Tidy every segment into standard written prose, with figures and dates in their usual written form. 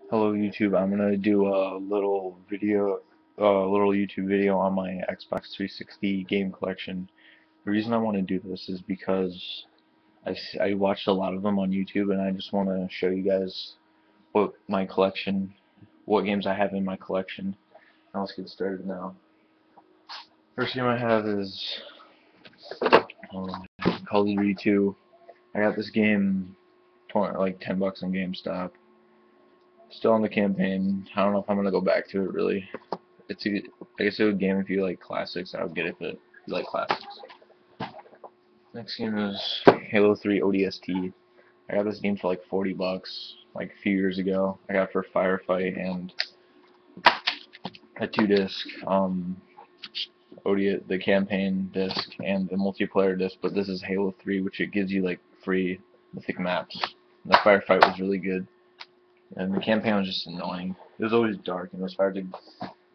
Hello YouTube, I'm gonna do a little YouTube video on my Xbox 360 game collection. The reason I want to do this is because I watched a lot of them on YouTube and I just want to show you guys what my collection, what games I have in my collection. Now let's get started now. First game I have is Call of Duty 2. I got this game like 10 bucks on GameStop. Still on the campaign. I don't know if I'm gonna go back to it really. I guess a good game if you like classics. I would get it, but if you like classics. Next game is Halo 3 ODST. I got this game for like 40 bucks, like a few years ago. I got it for Firefight and a 2-disc the campaign disc and the multiplayer disc. But this is Halo 3, which it gives you like free mythic maps. And the Firefight was really good, and the campaign was just annoying. It was always dark and it was hard to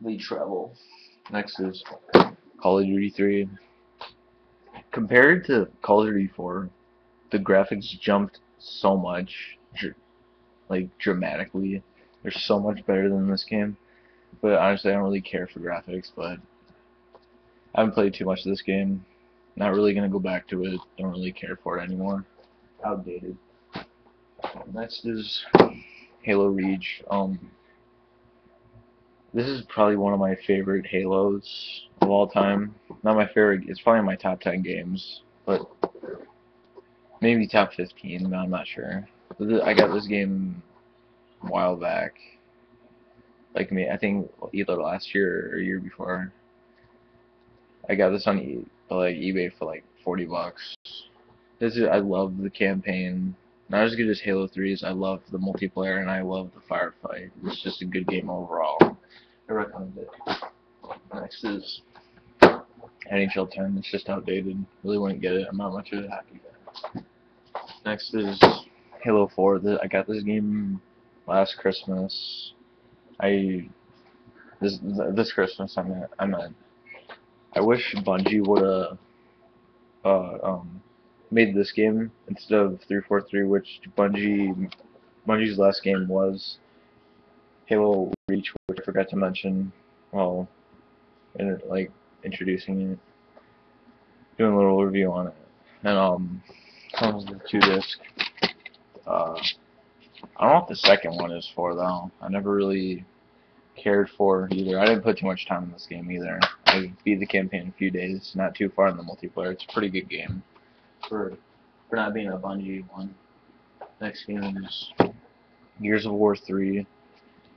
lead travel. Next is Call of Duty 3. Compared to Call of Duty 4, the graphics jumped so much, like dramatically. They're so much better than this game. But honestly, I don't really care for graphics. But I haven't played too much of this game. Not really gonna go back to it. Don't really care for it anymore. Outdated. Next is Halo Reach. This is probably one of my favorite Halos of all time. Not my favorite. It's probably in my top 10 games, but maybe top 15, but I'm not sure. I got this game a while back. Like me, I think either last year or year before. I got this on like eBay for like 40 bucks. I love the campaign. Not as good as Halo 3's. I love the multiplayer and I love the firefight. It's just a good game overall. I recommend it. Next is NHL 10. It's just outdated. Really wouldn't get it. I'm not much of a hockey fan. Next is Halo 4. I got this game last Christmas. I this Christmas I meant. I wish Bungie would have made this game instead of 343, which Bungie's last game was Halo Reach, which I forgot to mention. Well, like introducing it, doing a little review on it, and comes the 2-disc. I don't know what the second one is for though. I never really cared for either. I didn't put too much time in this game either. I beat the campaign in a few days, not too far in the multiplayer. It's a pretty good game for not being a Bungie one. Next game is Gears of War 3.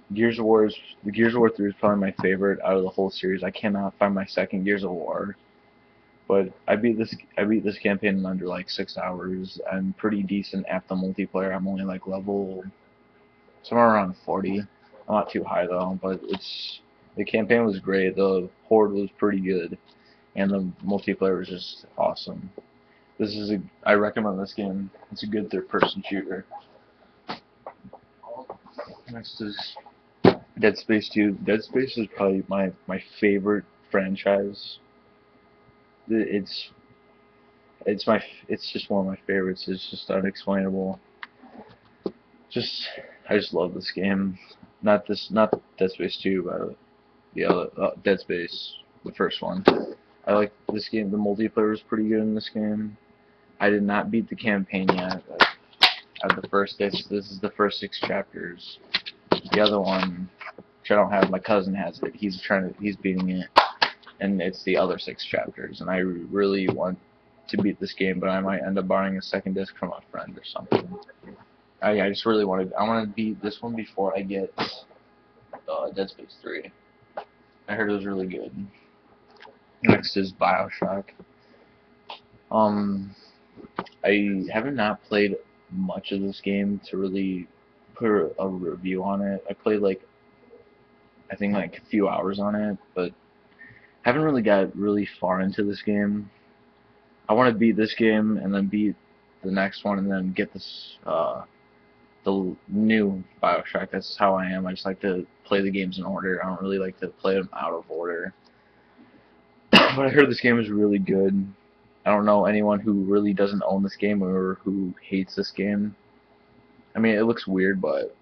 The Gears of War 3 is probably my favorite out of the whole series. I cannot find my second Gears of War, but I beat this campaign in under like 6 hours. I'm pretty decent at the multiplayer. I'm only like level somewhere around 40. I'm not too high though, but the campaign was great. The horde was pretty good, and the multiplayer was just awesome. I recommend this game. It's a good third-person shooter. Next is Dead Space 2. Dead Space is probably my favorite franchise. It's it's just one of my favorites. It's just unexplainable. Just I just love this game. Not Dead Space 2, but the other Dead Space, the first one. I like this game. The multiplayer is pretty good in this game. I did not beat the campaign yet. This is the first 6 chapters. The other one, which I don't have, my cousin has it. He's beating it, and it's the other 6 chapters. And I really want to beat this game, but I might end up borrowing a second disc from a friend or something. I just really I want to beat this one before I get Dead Space 3. I heard it was really good. Next is BioShock. I have not played much of this game to really put a review on it. I played I think like a few hours on it, but haven't really got really far into this game. I want to beat this game and then beat the next one and then get the new BioShock. That's how I am. I just like to play the games in order. I don't really like to play them out of order. But I heard this game is really good. I don't know anyone who really doesn't own this game or who hates this game. I mean, it looks weird, but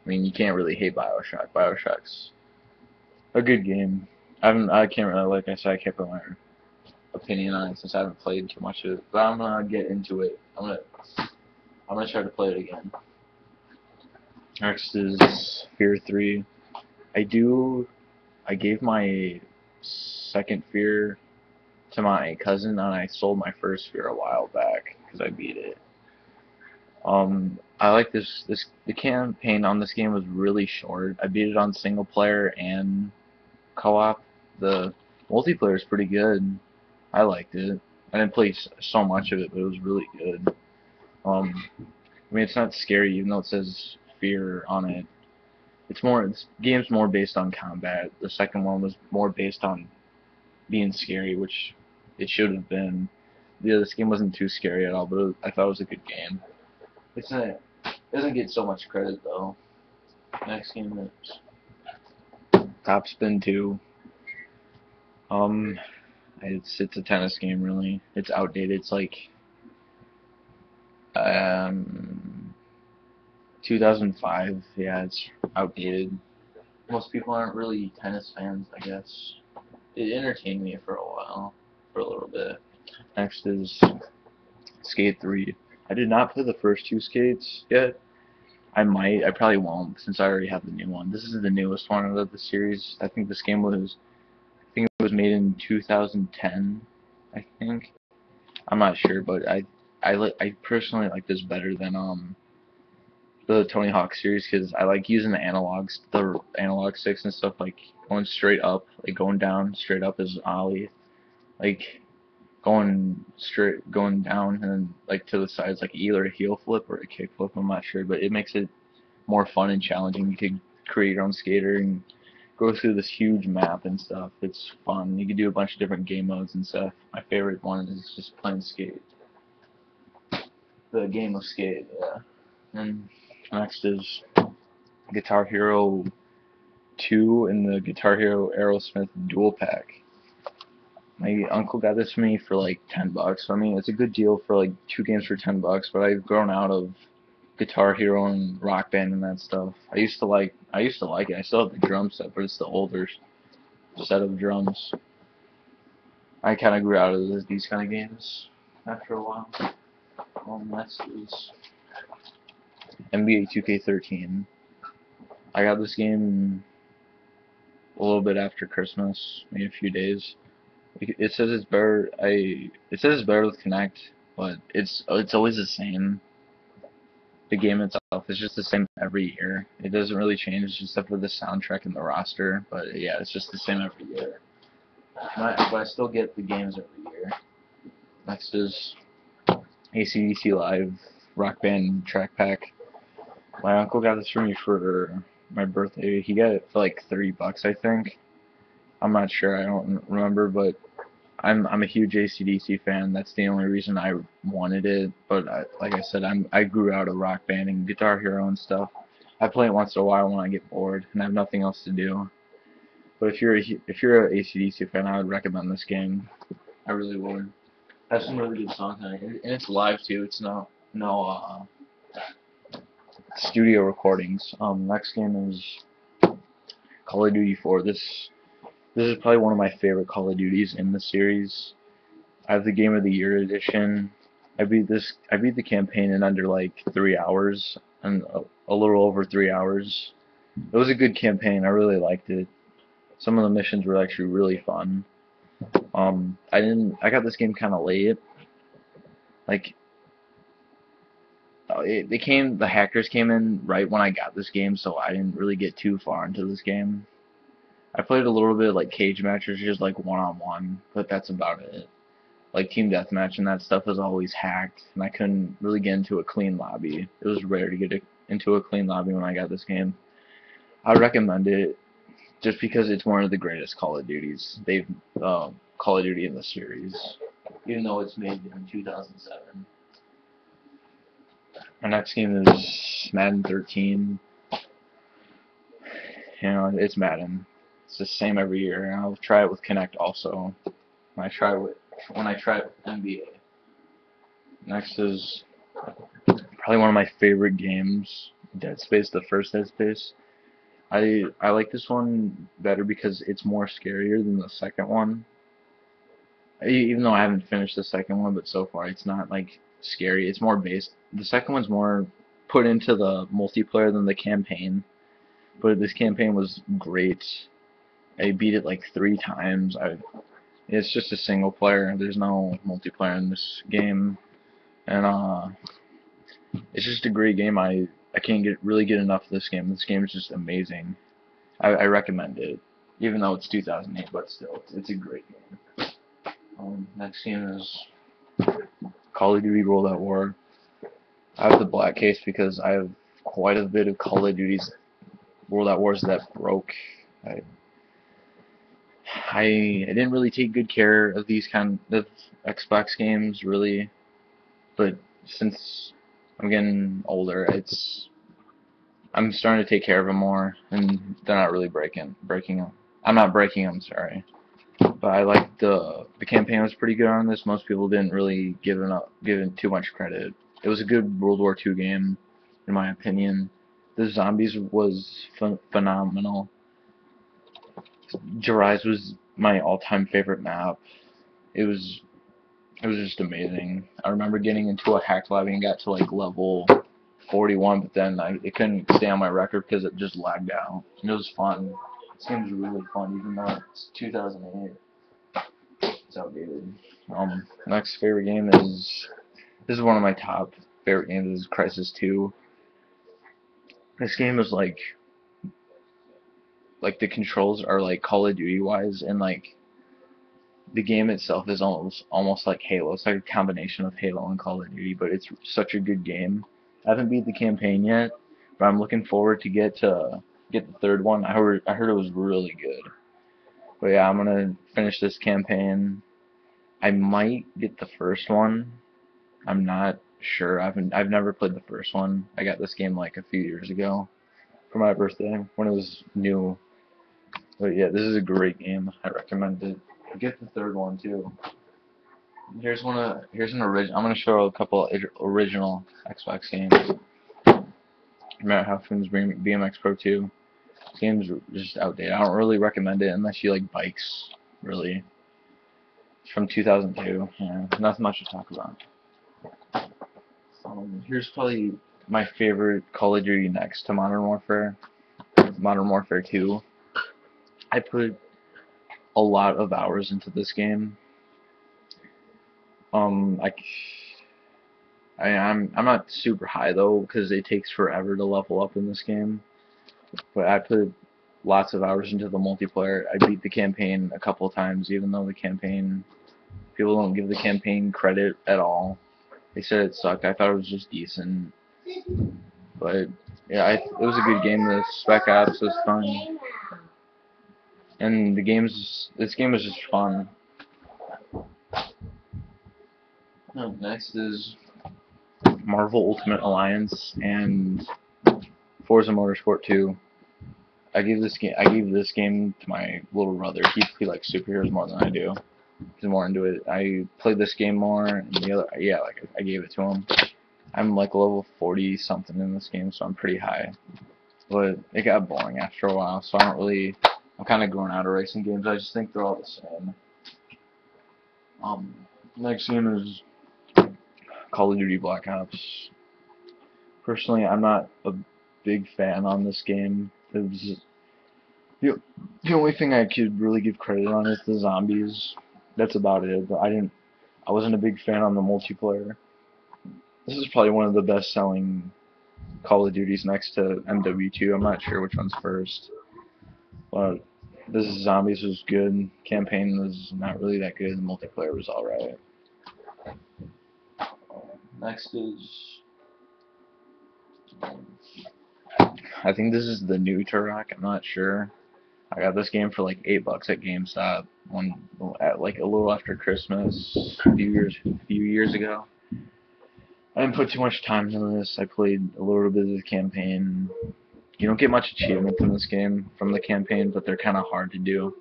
I mean, you can't really hate Bioshock. Bioshock's a good game. I can't really, like I said, I can't put my opinion on it since I haven't played too much of it. But I'm gonna get into it. I'm gonna try to play it again. Next is Fear 3. I gave my second Fear to my cousin, and I sold my first Fear a while back because I beat it. I like the campaign on this game was really short. I beat it on single player and co-op. The multiplayer is pretty good. I liked it. I didn't play so much of it, but it was really good. I mean, it's not scary, even though it says Fear on it. This game's more based on combat. The second one was more based on being scary, which it should have been. Yeah, this game wasn't too scary at all, but I thought it was a good game. It doesn't get so much credit though. Next game is Top Spin 2. It's a tennis game really. It's outdated. It's like 2005. Yeah, it's outdated. Most people aren't really tennis fans, I guess. It entertained me for a while, for a little bit. Next is Skate 3. I did not play the first two Skates yet. I probably won't since I already have the new one. This is the newest one out of the series. I think it was made in 2010. I think. I'm not sure, but I personally like this better than the Tony Hawk series because I like using the analog sticks and stuff, like going straight up, like going down straight up is ollie, like going down and then like to the sides like either a heel flip or a kick flip. I'm not sure, but it makes it more fun and challenging. You can create your own skater and go through this huge map and stuff. It's fun. You can do a bunch of different game modes and stuff. My favorite one is just playing Skate. The game of Skate, yeah. And next is Guitar Hero 2 and the Guitar Hero Aerosmith Dual Pack. My uncle got this for me for like $10. I mean, it's a good deal for like 2 games for $10, but I've grown out of Guitar Hero and Rock Band and that stuff. I used to like it. I still have the drum set, but it's the older set of drums. I kind of grew out of these kind of games after a while. Next is NBA 2K13. I got this game a little bit after Christmas, maybe a few days. It says it's better. It says it's better with Kinect, but it's always the same. The game itself is just the same every year. It doesn't really change except for the soundtrack and the roster. But yeah, it's just the same every year. But I still get the games every year. Next is AC/DC Live Rock Band Track Pack. My uncle got this for me for my birthday. He got it for like $30, I think. I'm not sure. I don't remember, but I'm a huge AC/DC fan. That's the only reason I wanted it. But like I said, I grew out of Rock Band and Guitar Hero and stuff. I play it once in a while when I get bored and I have nothing else to do. But if you're an AC/DC fan, I would recommend this game. I really would. It has some really good songs on it, and it's live too. It's no studio recordings. Next game is Call of Duty 4. This is probably one of my favorite Call of Duties in the series. I have the Game of the Year edition. I beat the campaign in under like 3 hours, and a little over 3 hours. It was a good campaign. I really liked it. Some of the missions were actually really fun. I got this game kind of late. Like, the hackers came in right when I got this game, so I didn't really get too far into this game. I played a little bit of like cage matches, just like one-on-one, but that's about it. Like team deathmatch and that stuff was always hacked, and I couldn't really get into a clean lobby. It was rare to get into a clean lobby when I got this game. I recommend it just because it's one of the greatest Call of Duties. Call of Duty in the series, even though it's made in 2007. My next game is Madden 13. You know, it's Madden. It's the same every year, and I'll try it with Kinect also. When I try it with NBA. Next is probably one of my favorite games Dead Space, the first Dead Space. I like this one better because it's more scarier than the second one. Even though I haven't finished the second one, but so far it's not like scary. It's more based. The second one's more put into the multiplayer than the campaign. But this campaign was great. I beat it like 3 times. It's just a single player. There's no multiplayer in this game, and it's just a great game. I can't really get enough of this game. This game is just amazing. I recommend it, even though it's 2008, but still, it's a great game. Next game is Call of Duty World at War. I have the black case because I have quite a bit of Call of Duty's World at Wars that broke. I I didn't really take good care of these kind of Xbox games really, but since I'm getting older, I'm starting to take care of them more, and they're not really breaking them. I'm not breaking them, sorry. But I like the campaign was pretty good on this. Most people didn't really give it too much credit. It was a good World War II game, in my opinion. The zombies was phenomenal. Jarais was my all-time favorite map. It was it was just amazing. I remember getting into a hacked lobby and got to like level 41, but then it couldn't stay on my record because it just lagged out. And it was fun. This game was really fun, even though it's 2008. It's outdated. Next favorite game is this is one of my top favorite games. Is Crysis 2. This game is like the controls are like Call of Duty wise, and like the game itself is almost like Halo. It's like a combination of Halo and Call of Duty, but it's such a good game. I haven't beat the campaign yet, but I'm looking forward to get the third one. I heard it was really good. But yeah, I'm gonna finish this campaign. I might get the first one. I'm not sure. I've never played the first one. I got this game like a few years ago for my birthday when it was new. But yeah, this is a great game. I recommend it. Get the third one too. Here's an original. I'm gonna show a couple original Xbox games. Matt Huffman's BMX Pro 2. This game's just outdated. I don't really recommend it unless you like bikes. Really, it's from 2002. Yeah, nothing much to talk about. Here's probably my favorite Call of Duty next to Modern Warfare. Modern Warfare 2. I put a lot of hours into this game. Um, I, I'm not super high though because it takes forever to level up in this game. But I put lots of hours into the multiplayer. I beat the campaign a couple of times, even though the campaign people don't give the campaign credit at all. They said it sucked. I thought it was just decent, but yeah, it was a good game. The Spec Ops was fun, and this game was just fun. Next is Marvel Ultimate Alliance and Forza Motorsport 2. I gave this game to my little brother. He likes superheroes more than I do. He's more into it. I played this game more, and I gave it to him. I'm like level 40 something in this game, so I'm pretty high. But it got boring after a while, so I'm kind of growing out of racing games. I just think they're all the same. Next game is Call of Duty Black Ops. Personally, I'm not a big fan on this game. It was the only thing I could really give credit on is the zombies. That's about it. But I wasn't a big fan on the multiplayer. This is probably one of the best-selling Call of Duties next to MW2. I'm not sure which one's first, but this Zombies was good. Campaign was not really that good. The multiplayer was alright. Next is I think this is the new Turok. I'm not sure. I got this game for like $8 at GameStop at like a little after Christmas a few years ago. I didn't put too much time into this. I played a little bit of the campaign. You don't get much achievement from this game from the campaign, but they're kind of hard to do.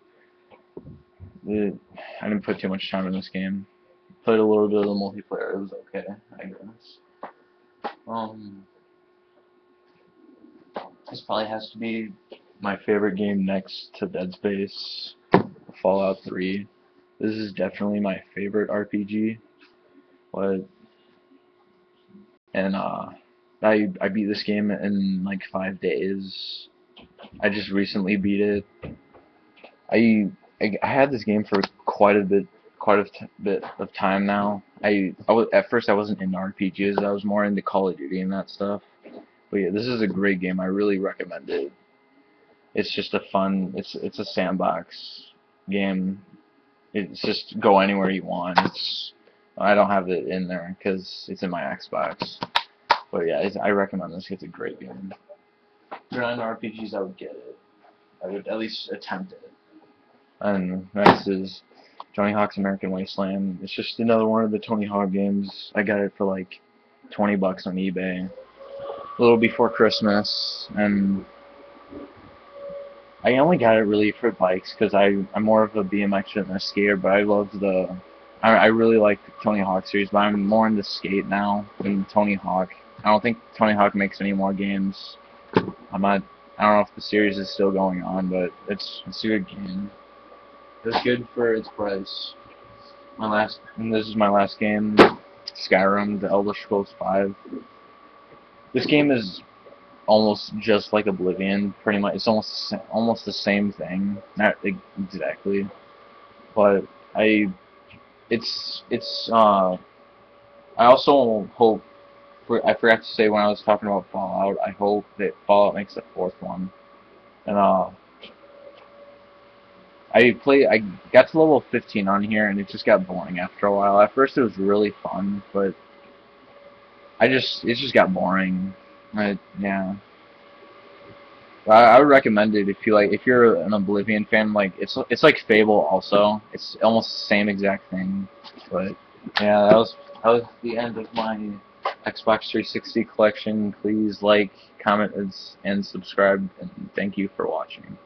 I didn't put too much time in this game. Played a little bit of the multiplayer. It was okay, I guess. This probably has to be my favorite game next to Dead Space, Fallout 3. This is definitely my favorite RPG. But and I beat this game in like 5 days. I just recently beat it. I had this game for quite a bit of time now. I was at first I wasn't into RPGs. I was more into Call of Duty and that stuff. But yeah, this is a great game. I really recommend it. It's just a fun. It's a sandbox game. It's just go anywhere you want. I don't have it in there because it's in my Xbox. But yeah, I recommend this. It's a great game. If you're not into RPGs, I would get it. I would at least attempt it. And next is Tony Hawk's American Wasteland. It's just another one of the Tony Hawk games. I got it for like 20 bucks on eBay a little before Christmas, and I only got it really for bikes because I'm more of a BMX than a skater, but I really like the Tony Hawk series, but I'm more into skate now than Tony Hawk. I don't think Tony Hawk makes any more games. I don't know if the series is still going on, but it's a good game. It's good for its price. And this is my last game, Skyrim, The Elder Scrolls V. This game is almost just like Oblivion, pretty much. It's almost the same thing, not exactly, but it's. I also hope. I forgot to say when I was talking about Fallout. I hope that Fallout makes the fourth one, and I got to level 15 on here, and it just got boring after a while. At first, it was really fun, but it just got boring. Yeah. I would recommend it if you're an Oblivion fan. Like it's like Fable also. It's almost the same exact thing. But yeah, that was the end of my Xbox 360 collection. Please like, comment, and subscribe, and thank you for watching.